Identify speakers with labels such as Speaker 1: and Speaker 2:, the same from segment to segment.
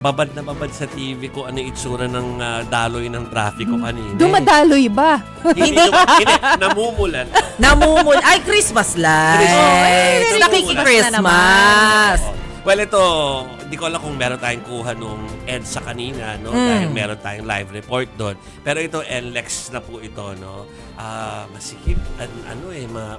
Speaker 1: Babad na babad sa TV ko ano yung itsura ng daloy ng trafiko kanina.
Speaker 2: Dumadaloy ba?
Speaker 1: Hindi, namumulan.
Speaker 3: Ay, Christmas lights.
Speaker 1: Christmas.
Speaker 3: Nakiki-Christmas.
Speaker 1: Well, ito, hindi ko alam kung meron tayong kuha nung EDSA kanina, no? Dahil meron tayong live report doon. Pero ito, NLEX na po ito, no? Masikip,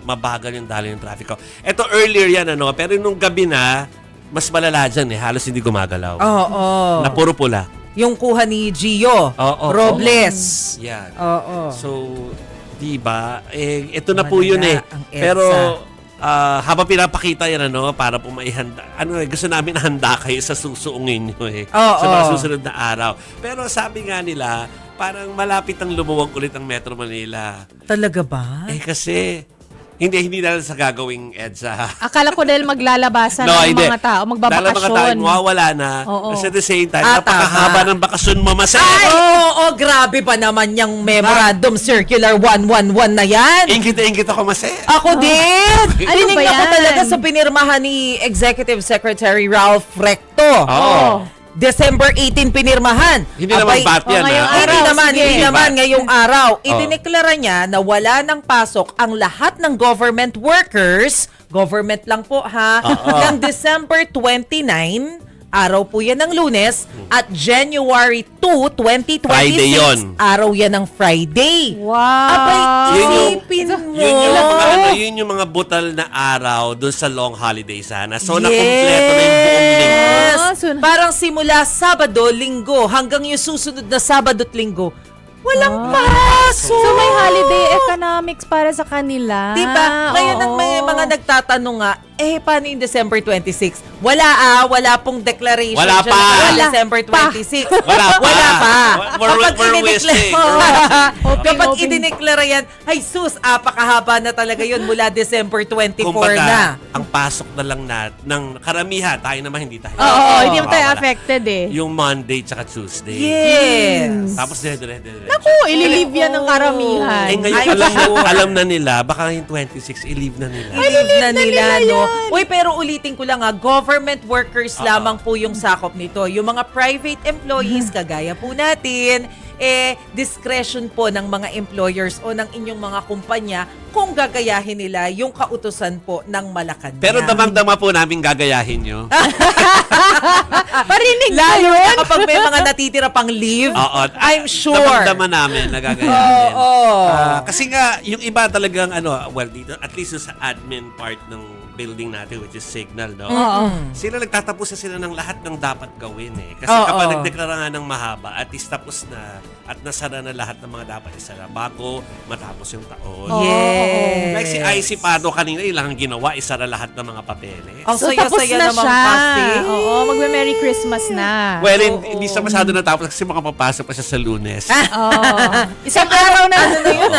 Speaker 1: mabagal yung daloy ng trafiko. Ito, earlier yan, ano? Pero nung gabi na, mas malala dyan halos hindi gumagalaw.
Speaker 3: Oo.
Speaker 1: Na puro pula.
Speaker 3: Yung kuha ni Gio Robles.
Speaker 1: Yan.
Speaker 3: Oo.
Speaker 1: So, di ba? Ito na po
Speaker 3: Malala
Speaker 1: yun
Speaker 3: ang EDSA.
Speaker 1: Pero, habang pinapakita yan, para po maihanda. Gusto namin handa kayo sa susuungin nyo sa mga susunod na araw. Pero sabi nga nila, parang malapit ang lumuwag ulit ang Metro Manila.
Speaker 3: Talaga ba?
Speaker 1: Kasi, hindi na sa gagawing EDSA.
Speaker 2: Akala ko dahil maglalabasan ng mga tao,
Speaker 1: Dahil mga tao
Speaker 2: magbabakasyon.
Speaker 1: mawawala na.
Speaker 2: Oo.
Speaker 1: Kasi at the same time,
Speaker 3: Tama.
Speaker 1: napakahaba ng bakasyon mo, Masay.
Speaker 3: Ay, oo, grabe pa naman yung Memorandum Circular 111 na yan.
Speaker 1: Ingkit ako, Masay.
Speaker 3: Ako din!
Speaker 2: Ano ba
Speaker 3: Tinignan ko
Speaker 2: yan?
Speaker 3: talaga sa pinirmahan ni Executive Secretary Ralph Recto.
Speaker 1: Oo.
Speaker 3: December 18 pinirmahan.
Speaker 1: Hindi naman bat yan,
Speaker 2: ngayong
Speaker 1: ha?
Speaker 2: araw,
Speaker 3: Hindi
Speaker 2: sige.
Speaker 3: naman ngayong araw.
Speaker 1: Oh.
Speaker 3: Idineklara niya na wala ng pasok ang lahat ng government workers, government lang po ha, ng December 29, araw po yan ng Lunes, at January 2, 2026,
Speaker 1: Friday yun.
Speaker 3: araw yan ng Friday.
Speaker 2: Wow!
Speaker 3: Abay,
Speaker 1: Yun yung-
Speaker 3: isipin mo.
Speaker 1: Yun yung mga butal na araw doon sa long holiday sana. So, nakumpleto na yung buong linggo.
Speaker 3: Yes.
Speaker 2: Parang
Speaker 3: Parang simula Sabado, Linggo, hanggang yung susunod na Sabado at Linggo, walang pasok.
Speaker 2: So may holiday economics para sa kanila.
Speaker 3: Diba? Ngayon ang may
Speaker 2: Oo.
Speaker 3: mga nagtatanong nga, paano yung December 26? Wala pong declaration.
Speaker 1: Wala
Speaker 3: dyan
Speaker 1: pa.
Speaker 3: na
Speaker 2: Wala
Speaker 3: December 26.
Speaker 1: Wala pa.
Speaker 3: Wala pa.
Speaker 1: We're wasting.
Speaker 3: Kapag
Speaker 2: Open.
Speaker 3: idineklara yan, ay sus, apakahaba na talaga yun mula December 24 na.
Speaker 1: ang pasok na lang ng karamihan, tayo naman hindi tayo.
Speaker 2: Oo, hindi mo tayo
Speaker 1: Wala.
Speaker 2: affected
Speaker 1: Yung Monday tsaka Tuesday.
Speaker 3: Yes.
Speaker 1: Tapos dire-dire.
Speaker 2: Naku, ililive yan ng karamihan.
Speaker 1: Ngayon
Speaker 3: Ay,
Speaker 1: alam na nila, baka yung 26, i-leave na nila.
Speaker 3: I-leave na nila, no? Uy, pero ulitin ko lang government workers lamang po yung sakop nito. Yung mga private employees, kagaya po natin, discretion po ng mga employers o ng inyong mga kumpanya kung gagayahin nila yung kautusan po ng Malacanang.
Speaker 1: Pero damang-dama po namin gagayahin nyo.
Speaker 2: Parinig ba
Speaker 3: Lalo
Speaker 2: yun?
Speaker 3: na kapag may mga natitira pang leave,
Speaker 1: Oo.
Speaker 3: I'm sure.
Speaker 1: Damang-dama namin nagagayahin.
Speaker 3: Oo.
Speaker 1: Kasi nga, yung iba talagang, dito, at least sa admin part ng building natin, which is Signal, no? Sila nagtatapos na sila ng lahat ng dapat gawin Kasi kapag nagdeklara nga ng mahaba, at least tapos na, at nasara na lahat ng mga dapat isara bago matapos yung taon.
Speaker 3: Yes.
Speaker 1: Like si IC Pado kanina, ilang ginawa, isara lahat ng mga papeles.
Speaker 3: Ang
Speaker 2: So, tapos
Speaker 3: saya-saya
Speaker 2: na
Speaker 3: naman
Speaker 2: siya.
Speaker 3: kasi.
Speaker 2: Oo, magme-Merry Christmas na.
Speaker 1: Well, hindi siya masyado natapos kasi makapapasok pa siya sa Lunes.
Speaker 2: Oo. Isang araw na.
Speaker 3: Ano na yun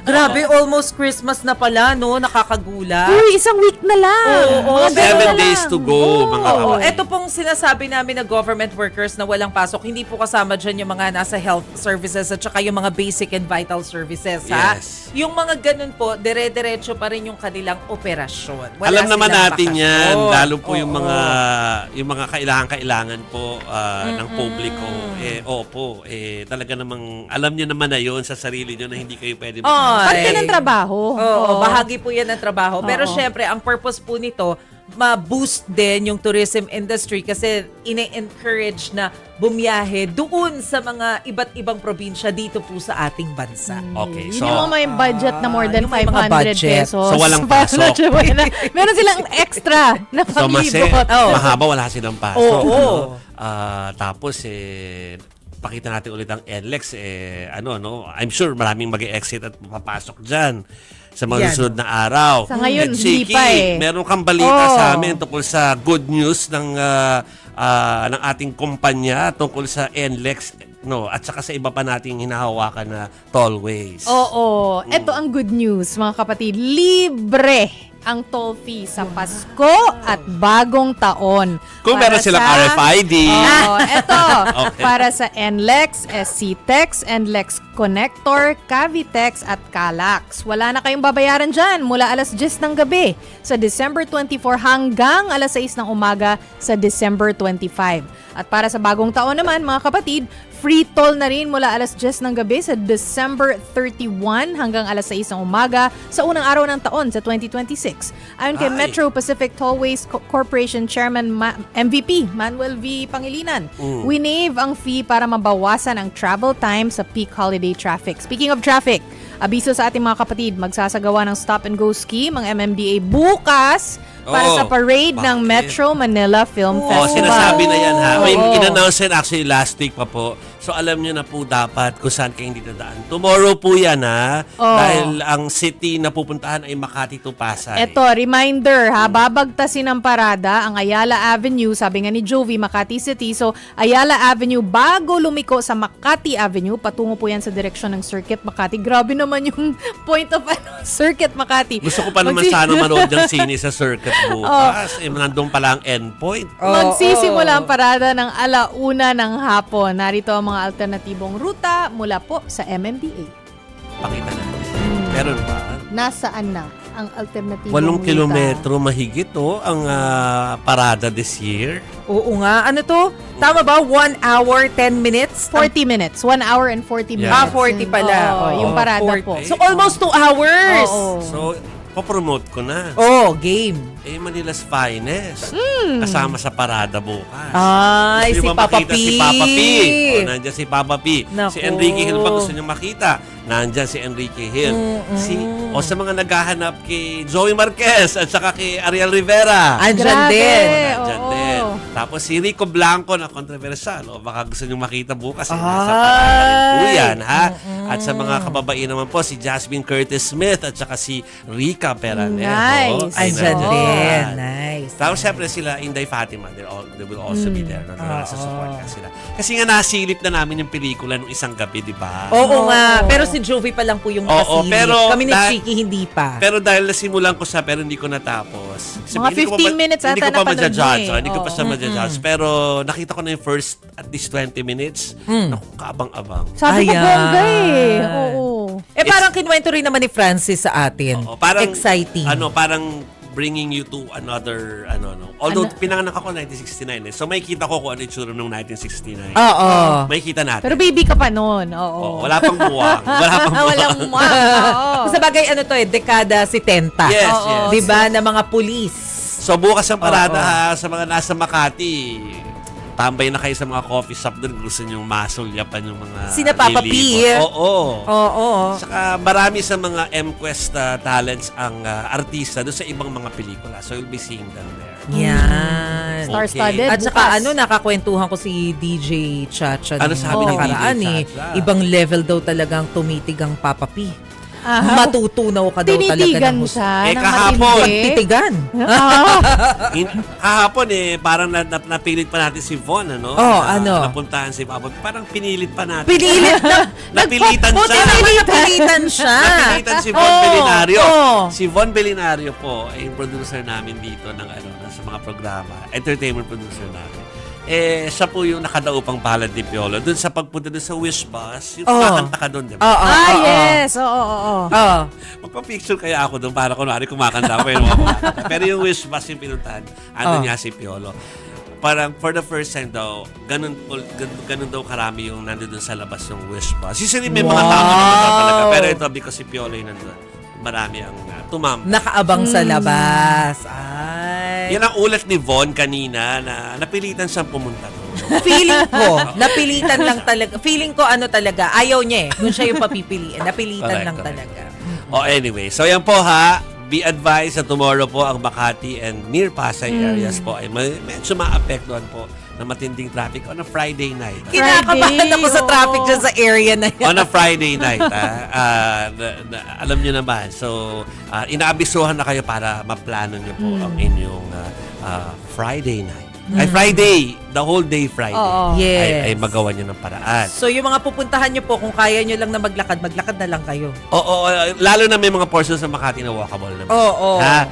Speaker 3: Grabe, almost Christmas na pala, no? Nakakagulat.
Speaker 2: Uy, isang week na lang.
Speaker 3: Oo,
Speaker 2: Mga
Speaker 1: 7
Speaker 2: ganun na
Speaker 1: days
Speaker 2: lang.
Speaker 1: to go, mga
Speaker 3: Oo,
Speaker 1: kapatid.
Speaker 3: ito pong sinasabi namin na government workers na walang pasok, hindi po kasama dyan yung mga nasa health services at saka yung mga basic and vital services, ha?
Speaker 1: Yes.
Speaker 3: Yung mga ganun po, dire-diretso pa rin yung kanilang operasyon. Wala
Speaker 1: Alam naman
Speaker 3: silang
Speaker 1: natin
Speaker 3: bakasyon.
Speaker 1: yan, lalo po yung
Speaker 3: Oo.
Speaker 1: mga kailangan po ng publiko. Talaga namang alam niyo naman na yun sa sarili niyo na hindi kayo pwede
Speaker 2: Parte ng trabaho.
Speaker 3: Oo, bahagi po yan ng trabaho. Pero
Speaker 2: Oo.
Speaker 3: syempre, ang purpose po nito, ma-boost din yung tourism industry kasi ine-encourage na bumiyahe doon sa mga iba't ibang probinsya dito po sa ating bansa.
Speaker 1: Okay,
Speaker 2: Hindi
Speaker 1: so
Speaker 2: mo may budget na more than
Speaker 3: yung may mga
Speaker 2: 500
Speaker 3: budget.
Speaker 2: pesos.
Speaker 1: So, walang
Speaker 2: Para
Speaker 1: pasok.
Speaker 2: Meron silang extra na
Speaker 1: so
Speaker 2: panglibot.
Speaker 1: mahaba wala silang pasok.
Speaker 3: Oo.
Speaker 1: Tapos pakita natin ulit ang NLEX I'm sure maraming mag-exit at papasok diyan sa mga
Speaker 3: Yan.
Speaker 1: susunod na araw.
Speaker 2: Sa ngayon,
Speaker 1: And
Speaker 2: hindi
Speaker 1: Chiki,
Speaker 2: pa
Speaker 1: meron kang balita
Speaker 2: Oo.
Speaker 1: sa amin tungkol sa good news ng ating kumpanya tungkol sa NLEX at saka sa iba pa nating hinahawakan na tollways.
Speaker 2: Oo. Ito ang good news, mga kapatid. Libre ang toll fee sa Pasko at Bagong Taon.
Speaker 1: Kung
Speaker 2: Para
Speaker 1: meron silang
Speaker 2: sa-
Speaker 1: RFID.
Speaker 2: Oo, eto.
Speaker 1: Okay.
Speaker 2: Para sa NLEX, SCTEX, NLEX Connector, Cavitex at Calax. Wala na kayong babayaran dyan mula alas 10 ng gabi sa December 24 hanggang alas 6 ng umaga sa December 25. At para sa bagong taon naman, mga kapatid, free toll na rin mula alas 10 ng gabi sa December 31 hanggang alas 6 ng umaga sa unang araw ng taon sa 2026. Ayon kay
Speaker 1: Ay.
Speaker 2: Metro Pacific Tollways Corporation Chairman MVP Manuel V. Pangilinan, winave ang fee para mabawasan ang travel time sa peak holiday traffic. Speaking of traffic, abiso sa ating mga kapatid, magsasagawa ng stop and go scheme ang MMDA bukas para
Speaker 1: Oh,
Speaker 2: sa parade ng
Speaker 1: bakit?
Speaker 2: Metro Manila Film
Speaker 1: Oh,
Speaker 2: Festival.
Speaker 1: sinasabi na yan ha. May
Speaker 2: Oo.
Speaker 1: in-announce yan actually last week pa po. So alam nyo na po dapat kung saan kayo hindi dadaan. Tomorrow po yan ha.
Speaker 2: Oo.
Speaker 1: Dahil ang city na pupuntahan ay Makati to Pasay.
Speaker 2: Eto, reminder ha, babagtasin ang parada ang Ayala Avenue, sabi nga ni Jovi, Makati City. So, Ayala Avenue bago lumiko sa Makati Avenue, patungo po yan sa direksyon ng Circuit Makati. Grabe naman yung point of Circuit Makati.
Speaker 1: Gusto ko pa naman sana manood ng sine sa circuit bukas. Nandun pala ang endpoint.
Speaker 2: Magsisimula ang parada ng 1:00 ng hapon. Narito ang mga alternatibong ruta mula po sa MMDA.
Speaker 1: Pakita natin. Meron ba?
Speaker 2: Nasaan na ang alternatibong
Speaker 1: 8 kilometro mahigit ang parada this year.
Speaker 3: Oo nga. Ano to? Tama ba? 1 hour, 10 minutes?
Speaker 2: 40 minutes. 1 hour and 40 minutes.
Speaker 1: Yeah.
Speaker 3: 40 pala.
Speaker 2: Oo, yung
Speaker 3: Oo,
Speaker 2: parada
Speaker 3: 40.
Speaker 2: po.
Speaker 3: So, almost 2 hours.
Speaker 2: Oo.
Speaker 1: So, popromote ko na.
Speaker 3: Oh, game.
Speaker 1: Manila's finest. Kasama sa parada bukas.
Speaker 3: Ay,
Speaker 1: Gusto
Speaker 3: si
Speaker 1: nyo ba
Speaker 3: Papa
Speaker 1: makita
Speaker 3: P.
Speaker 1: si Papa P. Nandyan si Papa P.
Speaker 3: Naku.
Speaker 1: Si Enrique Hill ba gusto nyo makita? Nandyan si Enrique Hill. O sa mga naghahanap kay Joey Marquez at saka kay Ariel Rivera.
Speaker 3: Andyan
Speaker 2: Grabe.
Speaker 3: din.
Speaker 1: Nandyan
Speaker 2: oo.
Speaker 1: din. Tapos si Rico Blanco na kontroversial. O baka gusto nyo makita bukas. Nasa
Speaker 3: Ay.
Speaker 1: parada rin po yan. Ha? At sa mga kababain naman po, si Jasmine Curtis Smith at saka si Rica Peranejo.
Speaker 2: Nice.
Speaker 1: Ay,
Speaker 3: Andyan
Speaker 1: nandyan
Speaker 3: din.
Speaker 1: yan.
Speaker 3: Nice.
Speaker 1: Tapos syempre sila, Inday Fatima, they will also be there. Nasa support ka sila. Kasi nga nasilip na namin yung pelikula nung isang gabi, di ba?
Speaker 3: Oo nga. Pero si Jovi pa lang po yung
Speaker 1: Oo,
Speaker 3: nakasilip.
Speaker 1: pero
Speaker 3: Kami ni
Speaker 1: dahil-
Speaker 3: Chiki hindi pa.
Speaker 1: Pero dahil nasimulan ko siya, pero hindi ko natapos.
Speaker 2: Mga 15 minutes
Speaker 1: Hindi
Speaker 2: ata
Speaker 1: ko pa
Speaker 2: napanood
Speaker 1: ma-judge.
Speaker 2: mo eh.
Speaker 1: Hindi ko pa
Speaker 2: Oo.
Speaker 1: siya ma-judge. Pero nakita ko na yung first at least 20 minutes. Naku, kaabang-abang.
Speaker 2: Sabi ko
Speaker 3: Ayan.
Speaker 2: bongga eh. Oo.
Speaker 3: Parang kinuwento rin naman ni Francis sa atin.
Speaker 1: Oo, parang,
Speaker 3: exciting.
Speaker 1: Parang bringing you to another, Although, pinanganak ako 1969 eh. So, may kita ko kung ano yung tsura noong 1969.
Speaker 3: Oo.
Speaker 1: May kita natin.
Speaker 2: Pero baby ka pa noon. Oo.
Speaker 1: Oo, wala pang buwang. Wala pang buwang.
Speaker 2: Walang muwang. Oo.
Speaker 3: Sa bagay, dekada 70.
Speaker 1: Yes,
Speaker 2: Oo.
Speaker 1: yes.
Speaker 3: Diba, na mga pulis.
Speaker 1: So, bukas ang parada ha, sa mga nasa Makati. Tambay na kayo sa mga coffee shop doon. Gusto nyong masulyapan yung mga
Speaker 3: Sina Papa P.
Speaker 1: lilibot. Oo.
Speaker 3: Oo.
Speaker 1: Saka marami sa mga M-Quest talents ang artista doon sa ibang mga pelikula. So, you'll be seeing them there.
Speaker 3: Yan.
Speaker 2: Star-studded.
Speaker 3: At saka
Speaker 2: bukas.
Speaker 3: nakakwentuhan ko si DJ Chacha
Speaker 1: Ano
Speaker 3: nung
Speaker 1: sabi ni
Speaker 3: nakaraan
Speaker 1: DJ
Speaker 3: eh.
Speaker 1: Chacha?
Speaker 3: Ibang level daw talagang tumitig ang Papa P.
Speaker 2: Aha.
Speaker 3: Matutunaw ka daw talaga
Speaker 2: Tinitigan
Speaker 3: ng
Speaker 2: mo siya.
Speaker 1: Eh,
Speaker 2: ng
Speaker 1: kahapon.
Speaker 2: matindi.
Speaker 3: Titigan.
Speaker 1: Kahapon parang napilit pa natin si Von, ano?
Speaker 3: Oh,
Speaker 1: Na-
Speaker 3: ano?
Speaker 1: Napuntahan si Papa. Parang pinilit pa natin.
Speaker 3: Pinilit na.
Speaker 1: Napilitan
Speaker 3: Buti
Speaker 1: siya.
Speaker 3: naman napilitan siya.
Speaker 1: Napilitan si Von
Speaker 3: Oo,
Speaker 1: Belinario.
Speaker 3: oo.
Speaker 1: Si Von Belinario po ay yung producer namin dito ng sa mga programa. Entertainment producer namin. Siya po yung nakadaupang palad ni Piolo. Doon sa pagpunta doon sa Wish Bus, yung kumakanta ka doon, di ba?
Speaker 3: Oo.
Speaker 2: Yes. Oo.
Speaker 3: Oo.
Speaker 1: Magpa-picture kaya ako doon para kunwari kumakanta ako. Pero yung Wish Bus yung pinuntahan, ano niya si Piolo. Parang for the first time daw, ganun daw karami yung nandun sa labas yung Wish Bus. Usually may mga tao na talaga. Pero ito, because si Piolo yung nandun, marami ang tumam.
Speaker 3: Nakaabang sa labas. Ay.
Speaker 1: Yan ang ulat ni Von kanina na napilitan siyang pumunta doon.
Speaker 3: Feeling ko, napilitan lang talaga. Feeling ko talaga, ayaw niya eh. Kung siya yung papipiliin, napilitan lang
Speaker 1: Correct.
Speaker 3: talaga.
Speaker 1: Anyway, so yan po ha. Be advised na tomorrow po ang Makati and near Pasay areas po ay medyo maapektuhan po na matinding traffic on a Friday night.
Speaker 3: Kinakabahan ako sa
Speaker 2: oo.
Speaker 3: traffic dyan sa area na yan.
Speaker 1: On a Friday night, alam nyo naman. So, inaabisuhan na kayo para maplano nyo po ang inyong Friday night. Ay, Friday! The whole day Friday.
Speaker 2: Oo.
Speaker 3: Yes.
Speaker 1: Ay magawa nyo ng paraan.
Speaker 3: So yung mga pupuntahan nyo po, kung kaya nyo lang na maglakad na lang kayo.
Speaker 1: Oo, lalo na may mga portions sa Makati na walkable naman.
Speaker 3: Oo.
Speaker 1: Ha?